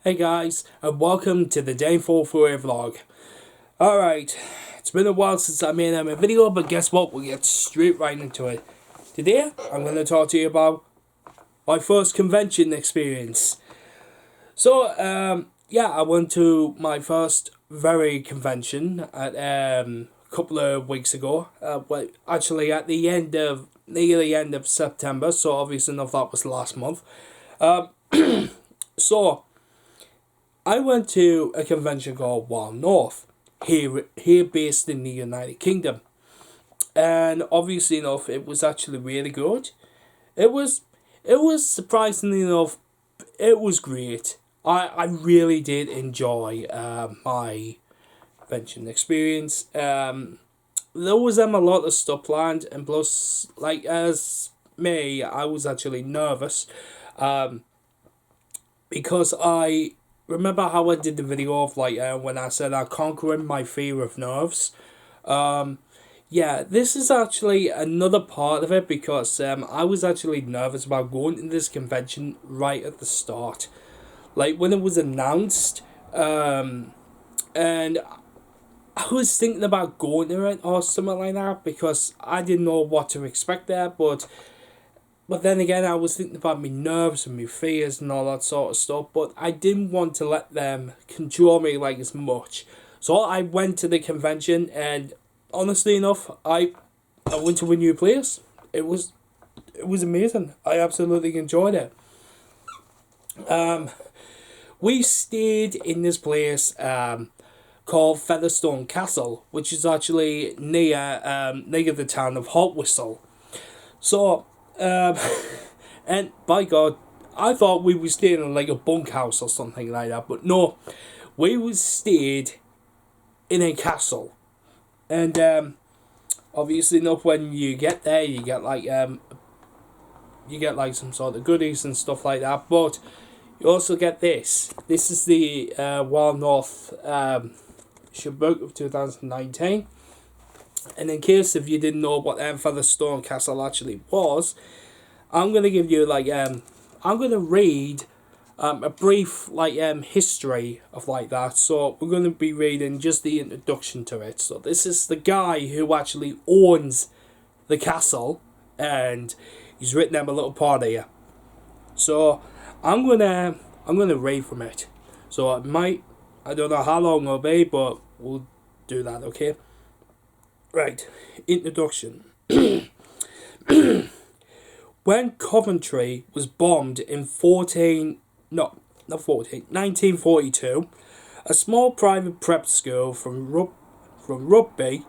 Hey guys, and welcome to the Dean448 vlog. Alright, it's been a while since I made a video, but guess what? We'll get straight right into it. Today, I'm going to talk to you about my first convention experience. So, I went to my first very convention at a couple of weeks ago. Actually at the end of September, so obviously enough that was last month. So I went to a convention called Wild North, here based in the United Kingdom. And obviously enough, it was actually really good. It was surprisingly enough, it was great. I really did enjoy my convention experience. There was a lot of stuff planned, and plus, like, as me, I was actually nervous. Because I remember how I did the video of when I said I'm conquering my fear of nerves. This is actually another part of it, because I was actually nervous about going to this convention right at the start. Like when it was announced, and I was thinking about going to it or something like that, because I didn't know what to expect there, but then again, I was thinking about my nerves and my fears and all that sort of stuff, but I didn't want to let them control me like as much. So I went to the convention, and honestly enough, I went to a new place. It was amazing. I absolutely enjoyed it. We stayed in this place called Featherstone Castle, which is actually near the town of Whistle. So, and by God, I thought we were staying in like a bunkhouse or something like that, but no, we stayed in a castle. And obviously enough, when you get there, you get like some sort of goodies and stuff like that, but you also get this. This is the Wild North Shabbat of 2019. And in case if you didn't know what Featherstone Castle actually was, I'm gonna give you I'm gonna read a brief history of that. So we're gonna be reading just the introduction to it. So this is the guy who actually owns the castle, and he's written them a little part here. So I'm gonna read from it. So I don't know how long it'll be, but we'll do that, okay? Right, introduction. When Coventry was bombed in 1942, a small private prep school from Rugby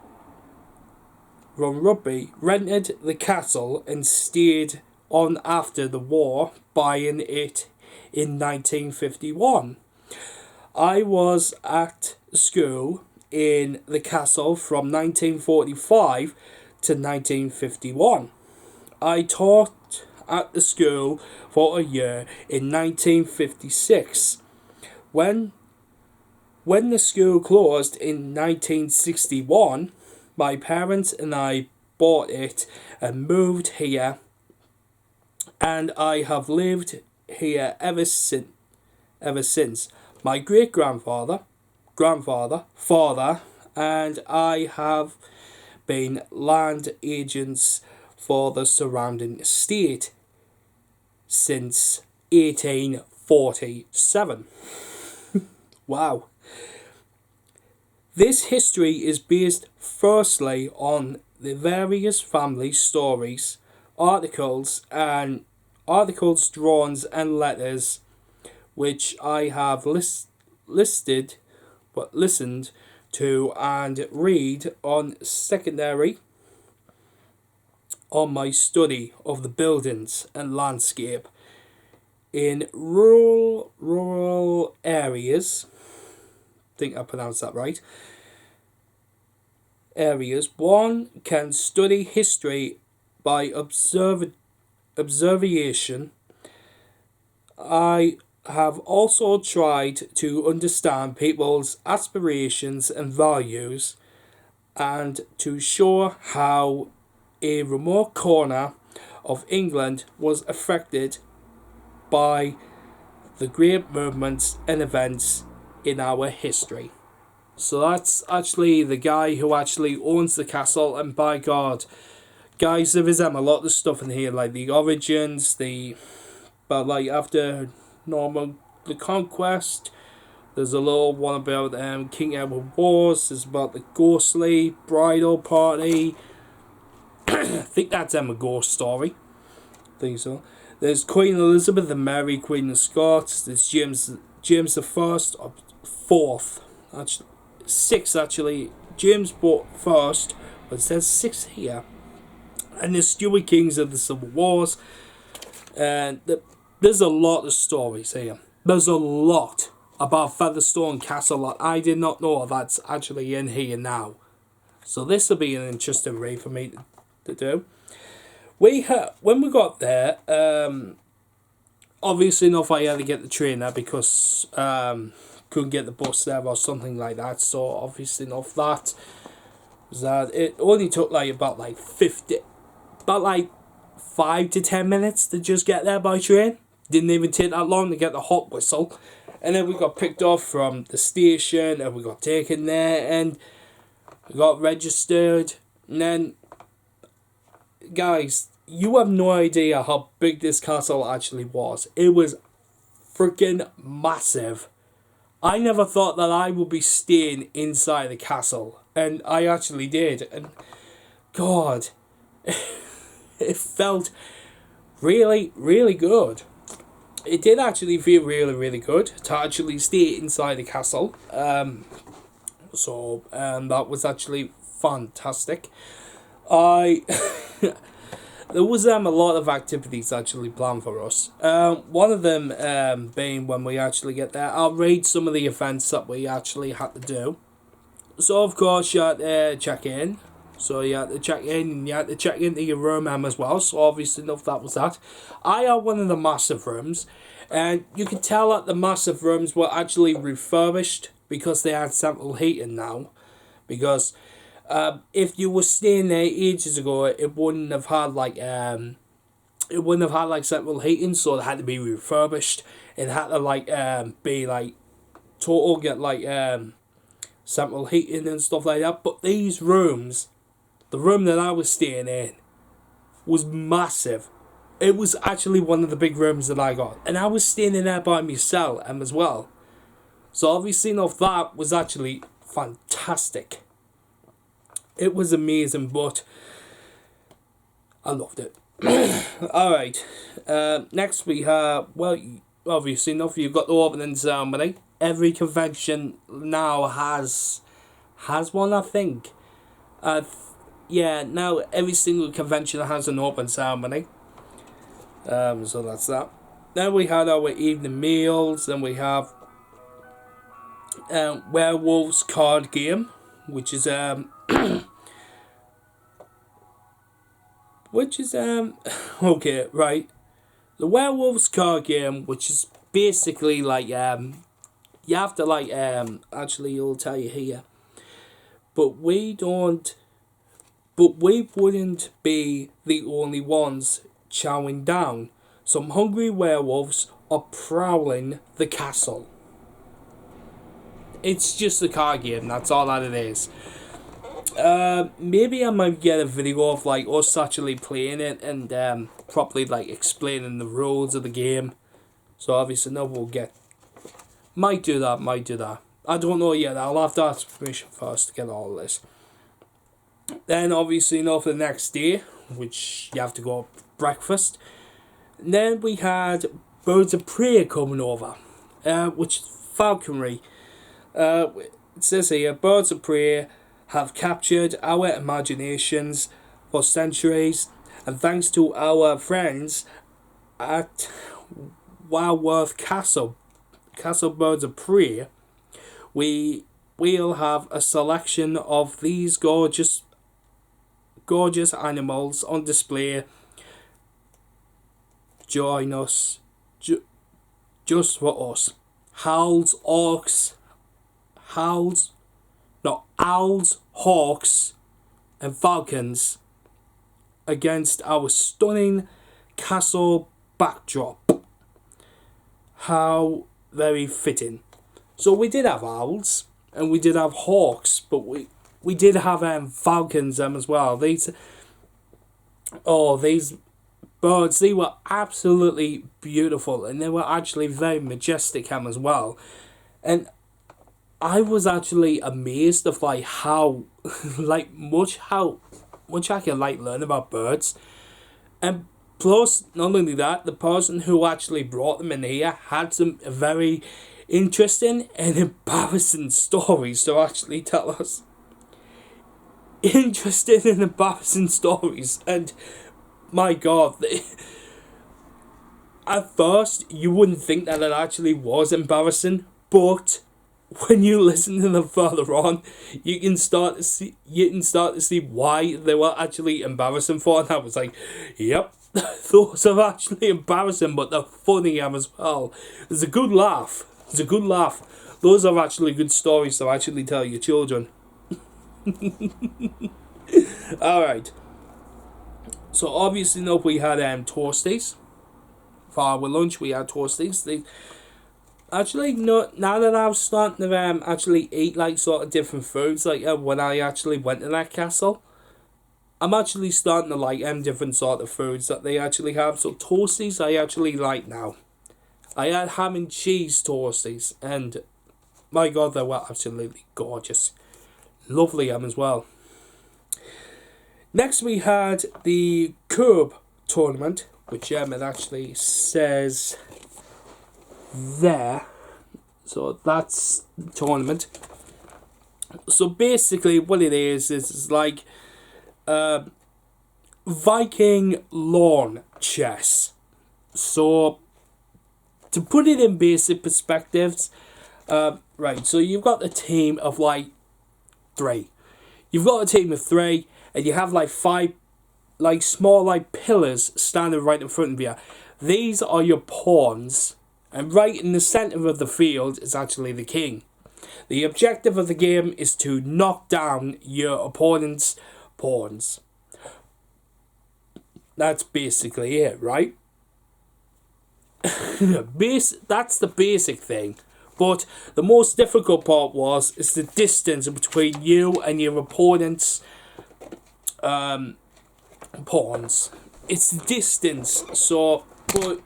rented the castle and stayed on after the war, buying it in 1951. I was at school in the castle from 1945 to 1951. I taught at the school for a year in 1956. When the school closed in 1961, my parents and I bought it and moved here, and I have lived here ever since. My great-grandfather, father, and I have been land agents for the surrounding estate since 1847. Wow. This history is based firstly on the various family stories, articles, drawings and letters which I have listened to and read on my study of the buildings and landscape in rural areas. I think I pronounced that right. Areas. One can study history by observation. I have also tried to understand people's aspirations and values, and to show how a remote corner of England was affected by the great movements and events in our history. So that's actually the guy who actually owns the castle, and by God, guys, there is a lot of stuff in here, like the origins, but like after the conquest, there's a little one about King Edward Wars, there's about the ghostly bridal party. I think that's a ghost story. I think so. There's Queen Elizabeth and Mary, Queen of Scots. There's James the First, or Fourth, actually, sixth actually. James First, but it says sixth here. And the Stuart Kings of the Civil Wars. And there's a lot of stories here. There's a lot about Featherstone Castle that I did not know that's actually in here now. So this will be an interesting read for me to do. When we got there, obviously enough I had to get the train there because couldn't get the bus there or something like that. So obviously enough that was that. It only took about 5 to 10 minutes to just get there by train. Didn't even take that long to get the hot whistle. And then we got picked off from the station and we got taken there and we got registered. And then, guys, you have no idea how big this castle actually was. It was freaking massive. I never thought that I would be staying inside the castle. And I actually did. And God, it felt really, really good. It did actually feel really, really good to actually stay inside the castle. So that was actually fantastic. There was a lot of activities actually planned for us. One of them being when we actually get there, I'll read some of the events that we actually had to do. So of course you had to check in. So you had to check in and you had to check into your room as well. So obviously enough that was that. I had one of the massive rooms. And you could tell that the massive rooms were actually refurbished because they had central heating now. Because if you were staying there ages ago, it wouldn't have had central heating, so it had to be refurbished. It had to be total get central heating and stuff like that. But these rooms, the room that I was staying in, was massive. It was actually one of the big rooms that I got, and I was staying in there by myself as well. So obviously enough that was actually fantastic. It was amazing, but I loved it. Alright, next we have, well, obviously enough, you've got the opening ceremony. Every convention now has one, I think. Yeah, now every single convention has an open ceremony. So that's that. Then we had our evening meals. Then we have Werewolves card game, which is okay, right. The Werewolves card game, which is basically you have to actually it'll tell you here. But we wouldn't be the only ones chowing down. Some hungry werewolves are prowling the castle. It's just a card game, that's all that it is. Maybe I might get a video of us actually playing it and properly explaining the rules of the game. So obviously no, might do that. I don't know yet. I'll have to ask permission first to get all of this. Then obviously for the next day, which you have to go breakfast. And then we had Birds of Prey coming over, which is falconry. It says here, Birds of Prey have captured our imaginations for centuries, and thanks to our friends at Walworth Castle Birds of Prey, we'll have a selection of these gorgeous animals on display. Join us, just for us. Owls, hawks, and falcons against our stunning castle backdrop. how very fitting. So we did have owls and we did have hawks, but we did have falcons as well. These birds, they were absolutely beautiful and they were actually very majestic as well. And I was actually amazed of like how much I can learn about birds. And plus, not only that, the person who actually brought them in here had some very interesting and embarrassing stories to actually tell us. Interesting and embarrassing stories, and my god, at first you wouldn't think that it actually was embarrassing, but when you listen to them further on, you can start to see why they were actually embarrassing for. And I was like, yep, those are actually embarrassing, but they're funny as well. It's a good laugh. Those are actually good stories to actually tell your children. Alright. So obviously we had toasties. For our lunch we had toasties. Actually, no. Now that I was starting to actually eat sort of different foods, when I actually went to that castle, I'm actually starting to like different sort of foods that they actually have. So toasties I actually like now. I had ham and cheese toasties, and my god, they were absolutely gorgeous, lovely as well. Next we had the curb tournament, which it actually says there. So that's the tournament. So basically what it is like Viking lawn chess. So to put it in basic perspectives, right, so you've got a team of 3. You've got a team of 3 and you have 5 small pillars standing right in front of you. These are your pawns. And right in the centre of the field is actually the king. The objective of the game is to knock down your opponent's pawns. That's basically it, right? That's the basic thing. But the most difficult part is the distance between you and your opponent's pawns. It's the distance. So, but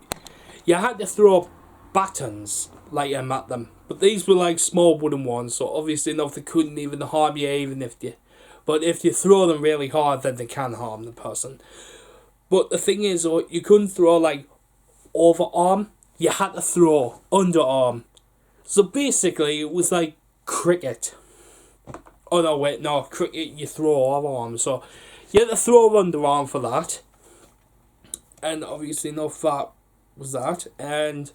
you had to throw batons at them, but these were small wooden ones, so obviously they couldn't even harm you, but if you throw them really hard, then they can harm the person. But the thing is, you couldn't throw overarm, you had to throw underarm. So basically it was like cricket. Oh no, wait, no, cricket you throw overarm, so you had to throw underarm for that. And obviously that was that, and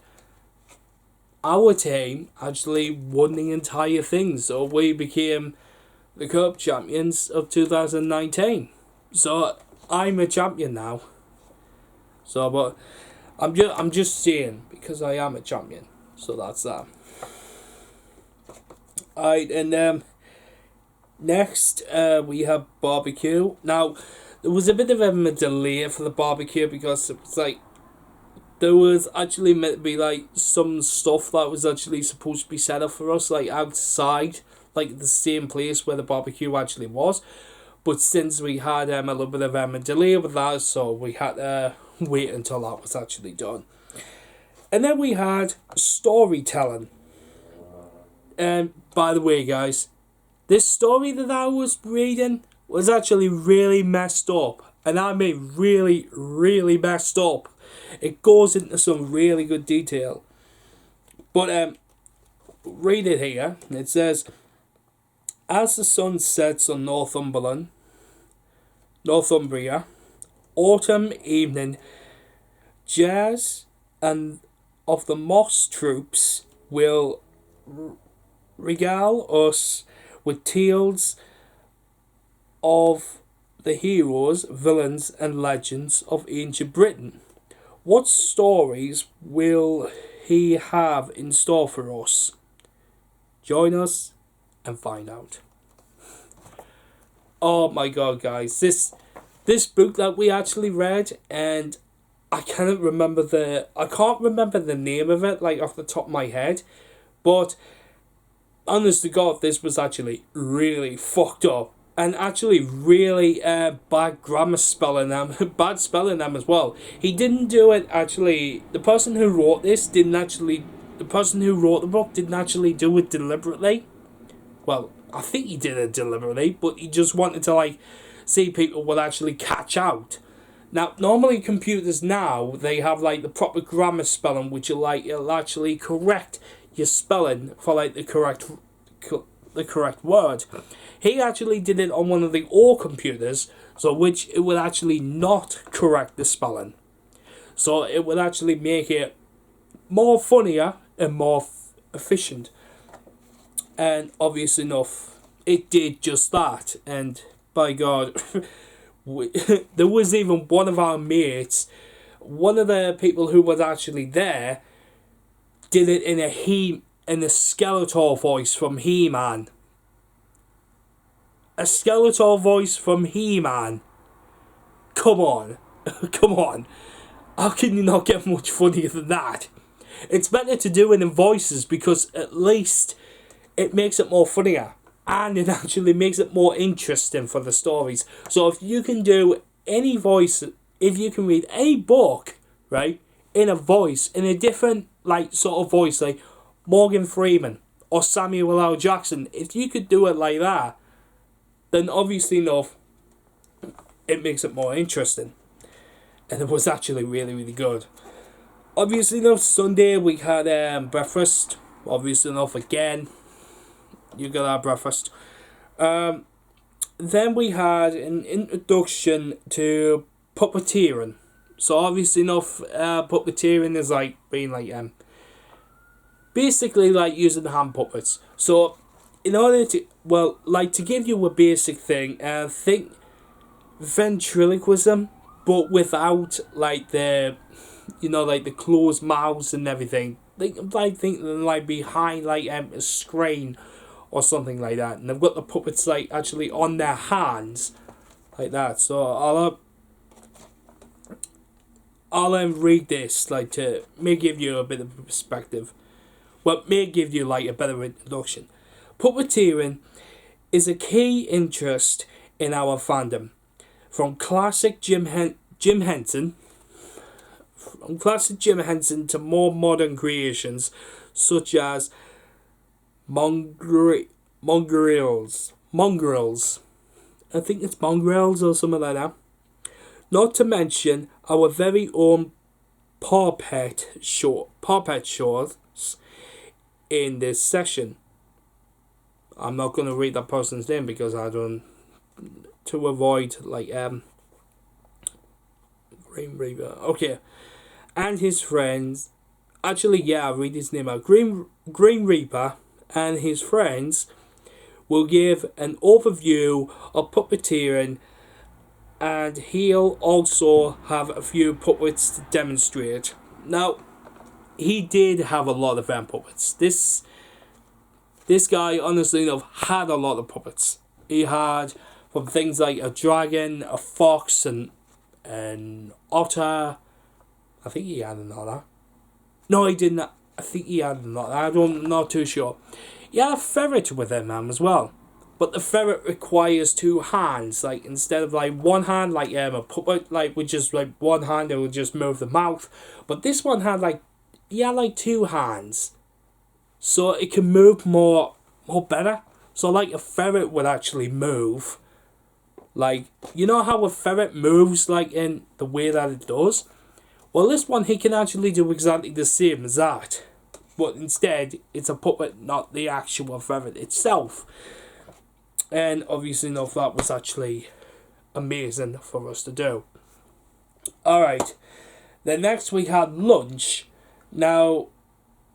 our team actually won the entire thing, so we became the Cup champions of 2019. So I'm a champion now. So, but I'm just saying because I am a champion. So that's that. Alright, and next we have barbecue. Now there was a bit of a delay for the barbecue because it was there was actually meant to be some stuff that was actually supposed to be set up for us outside the same place where the barbecue actually was, but since we had a little bit of a delay with that, so we had to wait until that was actually done. And then we had storytelling. And by the way guys, this story that I was reading was actually really messed up, and I mean really, really messed up. It goes into some really good detail. But read it here. It says, as the sun sets on Northumbria, autumn evening, jazz and of the moss troops will regale us with tales of the heroes, villains and legends of ancient Britain. What stories will he have in store for us? Join us and find out. Oh my god guys, this book that we actually read, and I can't remember the name of it, like, off the top of my head. But honest to God, this was actually really fucked up. And actually really bad grammar spelling them, bad spelling them as well. He didn't do it actually. The person who wrote the person who wrote the book didn't actually do it deliberately. Well, I think he did it deliberately, but he just wanted to, like, see people would actually catch out. Now, normally computers now, they have, like, the proper grammar spelling, which it'll actually correct your spelling for, like, the correct word. He actually did it on one of the old computers, so which it would actually not correct the spelling. So it would actually make it more funnier and more efficient. And obviously enough, it did just that. And by God, there was even one of our mates, one of the people who was actually there, did it in a Skeletor voice from He-Man. A Skeletor voice from He-Man. Come on. Come on. How can you not get much funnier than that? It's better to do it in voices because at least it makes it more funnier. And it actually makes it more interesting for the stories. So if you can do any voice, if you can read any book, right, in a voice, in a different, like, sort of voice, like Morgan Freeman or Samuel L. Jackson, if you could do it like that, then obviously enough, it makes it more interesting. And it was actually really, really good. Obviously enough, Sunday we had breakfast. Obviously enough, again, you got our breakfast. Then we had an introduction to puppeteering. So obviously enough, puppeteering is like being like basically like using hand puppets. So in order to, well, like, to give you a basic thing, think ventriloquism, but without, like, the, you know, like, the closed mouths and everything. Think them, like, behind, like, a screen or something like that. And they've got the puppets, like, actually on their hands, like that. So I'll read this, like, to may give you a bit of perspective. Well, may give you, like, a better introduction. Puppeteering is a key interest in our fandom. From classic Jim Henson to more modern creations such as mongrels. I think it's mongrels or something like that. Not to mention our very own puppet shows in this session. I'm not going to read that person's name because I don't, to avoid, like, Green Reaper. Okay. And his friends, actually, yeah, I'll read his name out. Green Reaper and his friends will give an overview of puppeteering, and he'll also have a few puppets to demonstrate. Now, he did have a lot of puppets. This guy, honestly enough, had a lot of puppets. He had from things like a dragon, a fox, and an otter. I think he had an otter. No, he didn't. I think he had an otter. I'm not too sure. He had a ferret with him, as well. But the ferret requires two hands. Like, instead of, like, one hand, like, a puppet, like, with just, like, one hand, it would just move the mouth. But this one had, like, he had, like, two hands. So it can move more better. So, like, a ferret would actually move. Like, you know how a ferret moves, like, in the way that it does? Well, this one, he can actually do exactly the same as that. But instead, it's a puppet, not the actual ferret itself. And obviously enough, that was actually amazing for us to do. Alright. Then next we had lunch. Now,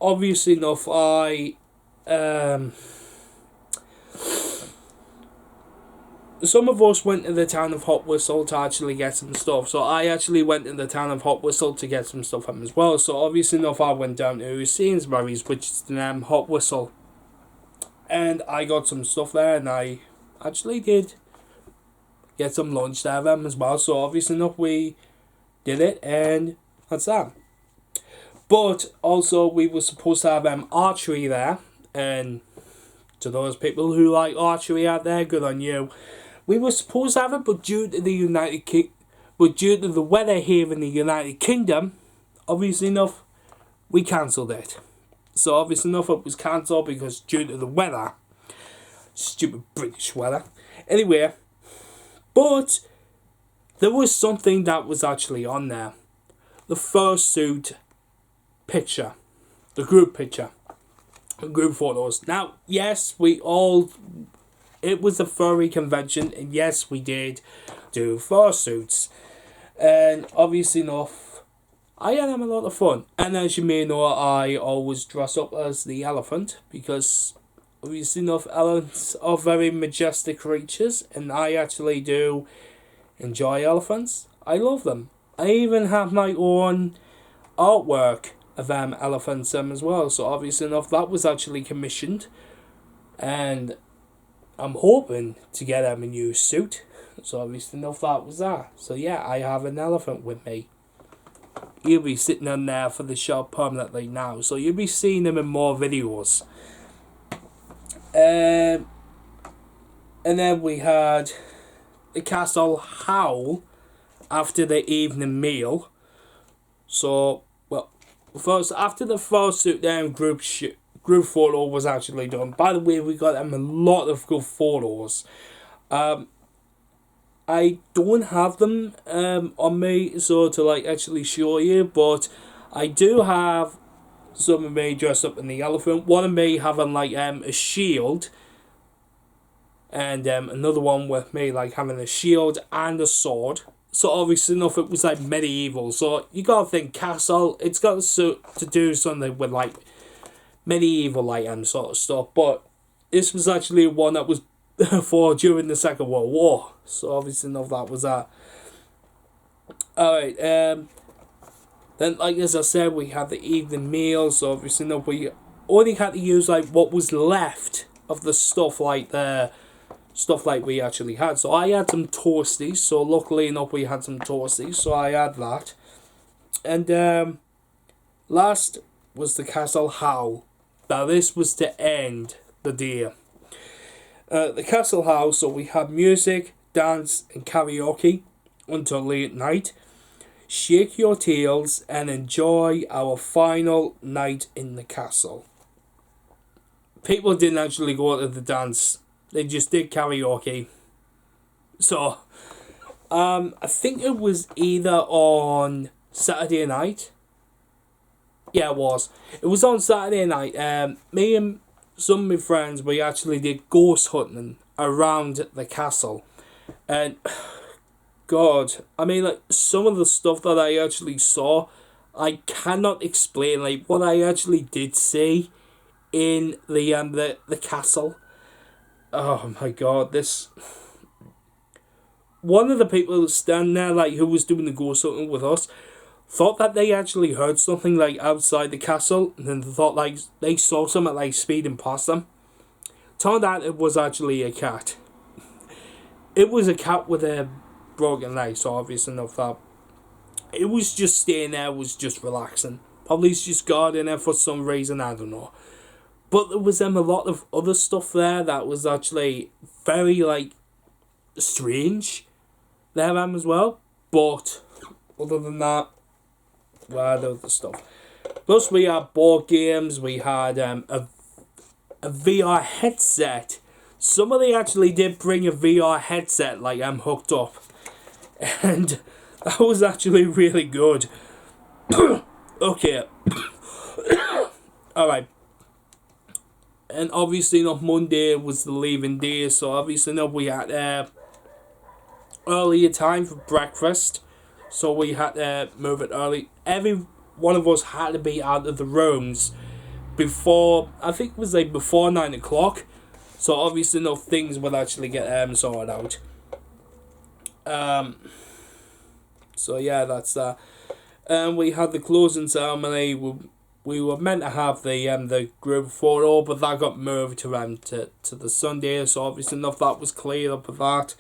obviously enough, some of us went to the town of Hot Whistle to actually get some stuff. So I actually went to the town of Hot Whistle to get some stuff as well. So obviously enough, I went down to Sainsbury's, which is the name Hot Whistle. And I got some stuff there, and I actually did get some lunch there as well. So obviously enough, we did it, and That's that. But also we were supposed to have archery there, and to those people who like archery out there, good on you. We were supposed to have it, but due to the weather here in the United Kingdom, obviously enough, we cancelled it. So obviously enough, it was cancelled because due to the weather, stupid British weather. Anyway, but there was something that was actually on there. The fursuit picture, the group picture, the group photos. Now, yes, it was a furry convention, and yes, we did do fursuits. And obviously enough, I had a lot of fun. And as you may know, I always dress up as the elephant, because obviously enough, elephants are very majestic creatures, and I actually do enjoy elephants. I love them. I even have my own artwork of elephants as well. So obviously enough, that was actually commissioned, and I'm hoping to get a new suit. So obviously enough, that was that. So yeah, I have an elephant with me. He'll be sitting on there for the show permanently now, so you'll be seeing him in more videos. And then we had the castle howl after the evening meal. So, well, first, after the fursuit group photo was actually done. By the way, we got a lot of good photos. I don't have them on me, so to actually show you, but I do have some of me dressed up in the elephant. One of me having a shield, and another one with me having a shield and a sword. So obviously enough, it was medieval. So you gotta think castle. It's got to do something with medieval sort of stuff. But this was actually one that was for during the Second World War. So obviously enough, that was that. Alright, then as I said, we had the evening meal. So obviously enough, we only had to use what was left of the stuff we actually had. So I had some toasties, so luckily enough we had some toasties, so I had that. And last was the castle howl. Now this was to end the day. The castle howl, so we had music, dance and karaoke until late at night. Shake your tails and enjoy our final night in the castle. People didn't actually go to the dance. They just did karaoke. So, I think it was either on Saturday night. Yeah, it was. It was on Saturday night. Me and some of my friends, we actually did ghost hunting around the castle. And, God, I mean, some of the stuff that I actually saw, I cannot explain, what I actually did see in the castle. Oh my God, this... One of the people standing there, who was doing the ghost hunting with us, thought that they actually heard something, outside the castle, and then they thought, they saw something, speeding past them. Turned out it was actually a cat. It was a cat with a broken leg, so obviously enough that... It was just staying there, was just relaxing. Probably it's just guarding there for some reason, I don't know. But there was a lot of other stuff there that was actually very, strange there as well. But, other than that, we had other stuff. Plus, we had board games, we had a VR headset. Somebody actually did bring a VR headset, hooked up. And that was actually really good. Okay. Alright. And obviously, Monday was the leaving day, so obviously, we had earlier time for breakfast, so we had to move it early. Every one of us had to be out of the rooms before, I think it was before 9 o'clock, so obviously, things would actually get sorted out. So yeah, that's that. And we had the closing ceremony. We were meant to have the group photo, but that got moved to the Sunday, so obviously enough that was cleared up with that.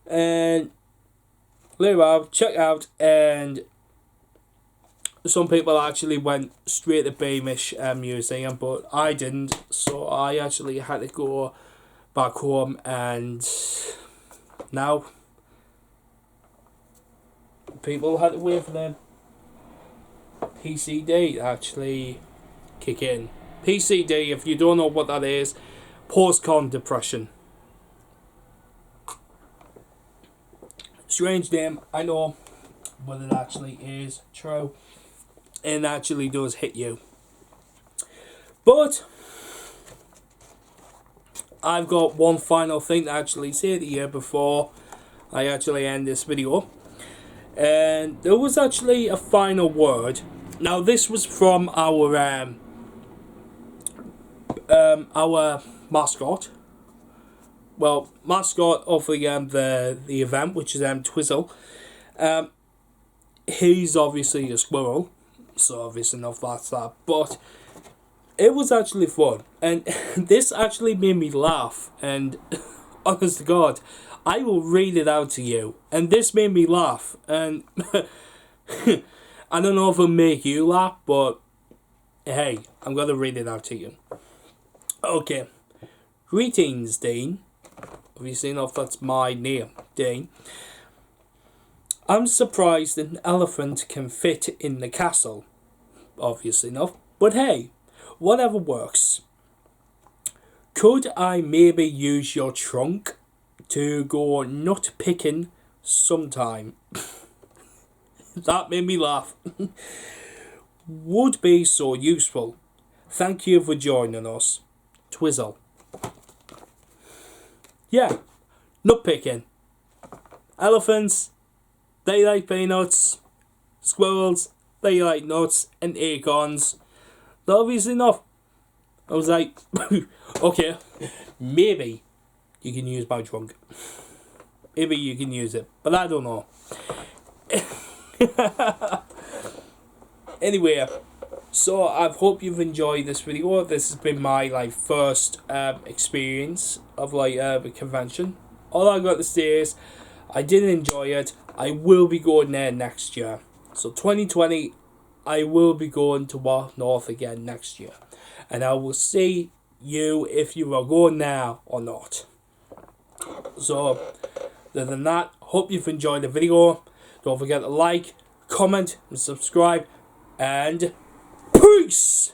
And later on, check out, and some people actually went straight to Beamish Museum, but I didn't, so I actually had to go back home, and now people had to wait for their PCD to actually kick in. PCD, if you don't know what that is, postcon depression. Strange name, I know, but it actually is true. It actually does hit you. But I've got one final thing to actually say to you before I actually end this video. And there was actually a final word. Now this was from our mascot. Well, mascot of the event, which is Twizzle. He's obviously a squirrel, so obviously enough that's that. But it was actually fun, and this actually made me laugh. And honest to God, I will read it out to you. And this made me laugh, and I don't know if it'll make you laugh, but hey, I'm gonna read it out to you. Okay, greetings, Dean. Obviously enough, that's my name, Dean. I'm surprised an elephant can fit in the castle. Obviously enough, but hey, whatever works. Could I maybe use your trunk to go nut picking sometime? That made me laugh. Would be so useful. Thank you for joining us. Twizzle. Yeah, nut picking. Elephants, they like peanuts. Squirrels, they like nuts and acorns. Obviously enough. I was like, okay, maybe you can use my trunk. Maybe you can use it, but I don't know. Anyway, so I hope you've enjoyed this video. This has been my first experience of a convention. All I got to say is I did enjoy it. I will be going there next year. So 2020, I will be going to Wild North again next year, and I will see you if you are going now or not. So other than that, hope you've enjoyed the video. Don't forget to like, comment and subscribe, and peace.